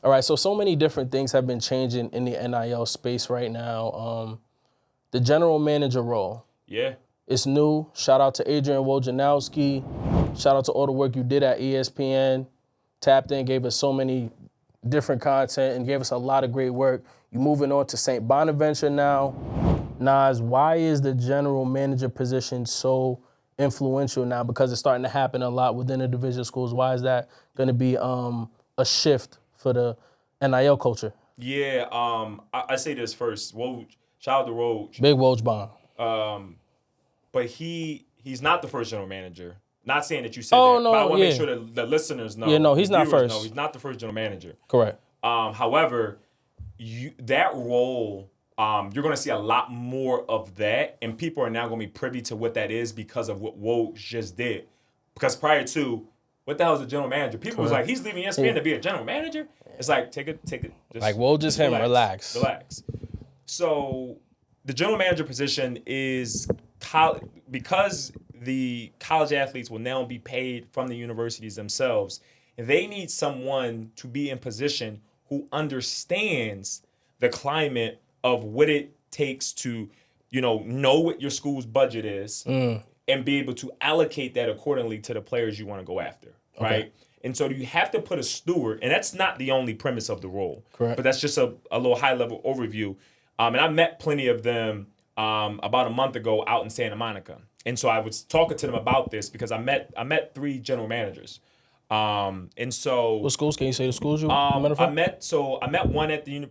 All right, so many different things have been changing in the NIL space right now. The general manager role. Yeah. It's new. Shout out to Adrian Wojnarowski. Shout out to all the work you did at ESPN. Tapped in, gave us so many different content, and gave us a lot of great work. You moving on to St. Bonaventure now. Nas, why is the general manager position so influential now? Because it's starting to happen a lot within the division schools. Why is that going to be a shift for the NIL culture? Yeah, I say this first. Woj, shout out to Woj. Big Woj bomb. But he's not the first general manager. Not saying that you said Oh, that, no, but I want to yeah. make sure that the listeners know. Yeah, no, he's the not viewers first. know he's not the first general manager. Correct. However, that role, you're going to see a lot more of that, and people are now going to be privy to what that is because of what Woj just did. Because prior to, what the hell is a general manager? People was like, he's leaving ESPN to be a general manager? It's like, take it. Just, like, Woj is him, relax. So the general manager position is because the college athletes will now be paid from the universities themselves. They need someone to be in position who understands the climate of what it takes to, know what your school's budget is and be able to allocate that accordingly to the players you want to go after, right? And so you have to put a steward, and that's not the only premise of the role. Correct. But that's just a little high-level overview. And I met plenty of them about a month ago out in Santa Monica. And so I was talking to them about this because I met 3 general managers. And so what schools? Can you say the schools you I met one at the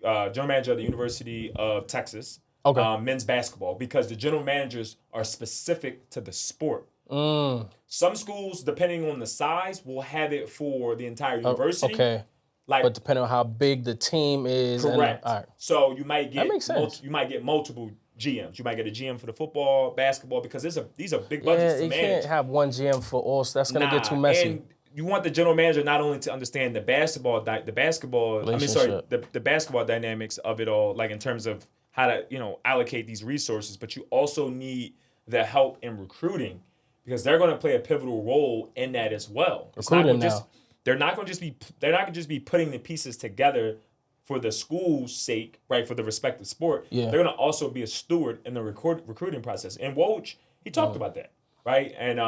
general manager of the University of Texas. Okay. Men's basketball, because the general managers are specific to the sport. Some schools, depending on the size, will have it for the entire university. Okay. But depending on how big the team is. Correct. All right. So you might get that makes sense. You might get multiple GMs. You might get a GM for the football, basketball, because these are big budgets to manage. You can't have one GM for all. That's going to get too messy. And you want the general manager not only to understand the basketball dynamics of it all, like in terms of how to allocate these resources, but you also need the help in recruiting, because they're going to play a pivotal role in that as well. They're not going to just be putting the pieces together for the school's sake, right, for the respective sport. Yeah. They're going to also be a steward in the recruiting process. And Woj, he talked about that, right? And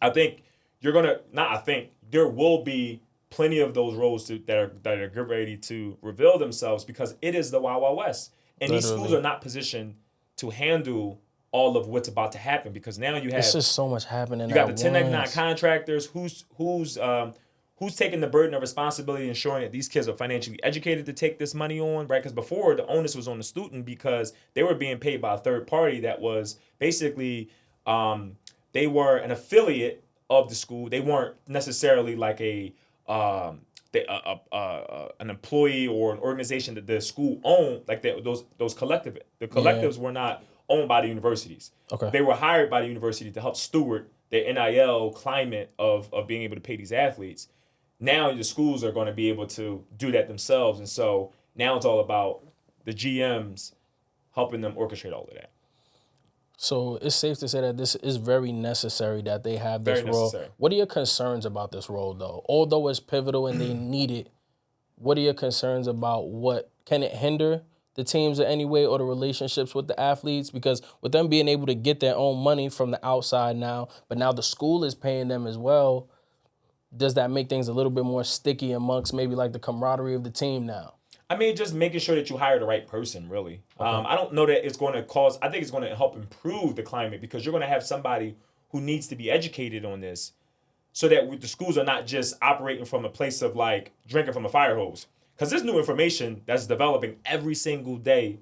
I think there will be plenty of those roles that are getting ready to reveal themselves, because it is the Wild Wild West. And these schools are not positioned to handle all of what's about to happen, because now you have... It's just so much happening. You got the 1099 contractors. Who's taking the burden of responsibility, ensuring that these kids are financially educated to take this money on, right? Because before, the onus was on the student, because they were being paid by a third party that was basically, they were an affiliate of the school. They weren't necessarily like an employee or an organization that the school owned, like those collectives. The collectives were not owned by the universities. Okay. They were hired by the university to help steward the NIL climate of being able to pay these athletes. Now the schools are going to be able to do that themselves. And so now it's all about the GMs helping them orchestrate all of that. So it's safe to say that this is very necessary that they have this role. Necessary. What are your concerns about this role, though? Although it's pivotal and they need it, what are your concerns about can it hinder the teams in any way or the relationships with the athletes? Because with them being able to get their own money from the outside now, but now the school is paying them as well, does that make things a little bit more sticky amongst maybe like the camaraderie of the team now? I mean, just making sure that you hire the right person, really. Okay. I don't know that it's going to cause... I think it's going to help improve the climate, because you're going to have somebody who needs to be educated on this, so that the schools are not just operating from a place of like drinking from a fire hose. Because there's new information that's developing every single day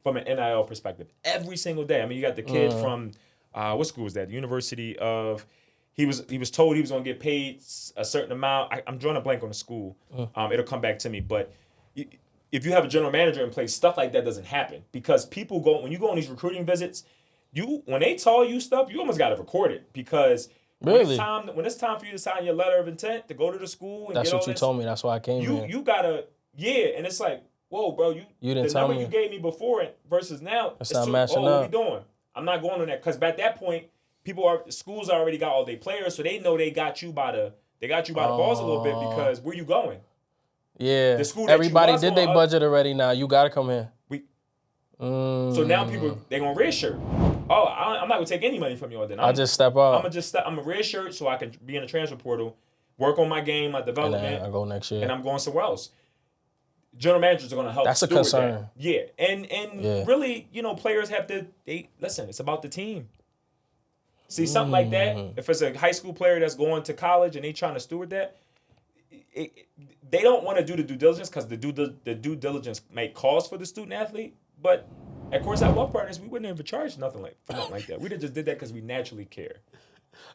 from an NIL perspective. Every single day. I mean, you got the kid from... what school was that? The University of... He was told he was going to get paid a certain amount. I'm drawing a blank on the school. It'll come back to me. But if you have a general manager in place, stuff like that doesn't happen. Because people when you go on these recruiting visits, when they tell you stuff, you almost got to record it. Because really? when it's time for you to sign your letter of intent to go to the school and that's what you told me. That's why I came here. You got to, and it's like, whoa, bro, you didn't tell me. The number you gave me before versus now, it's not matching up. What we doing? I'm not going on that, because at that point, schools already got all their players, so they know they got you by the They got you by the balls a little bit because where you going? Yeah. The school that Everybody you was did their going budget already now. You got to come here. So now people, they're going to red shirt. Oh, I'm not going to take any money from y'all then. I just step up. I'm a red shirt so I can be in the transfer portal, work on my game, my development. And then I go next year. And I'm going somewhere else. General managers are going to help. That's a concern. That. Yeah. And really, players have to, listen, it's about the team. See, something like that, if it's a high school player that's going to college and they trying to steward that, they don't want to do the due diligence because the due diligence may cost for the student athlete. But at Courtside Wealth Partners, we wouldn't have charged nothing like that. We just did that because we naturally care.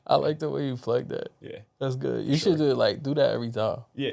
I like the way you flag that. Yeah. That's good. You should do that every time. Yeah.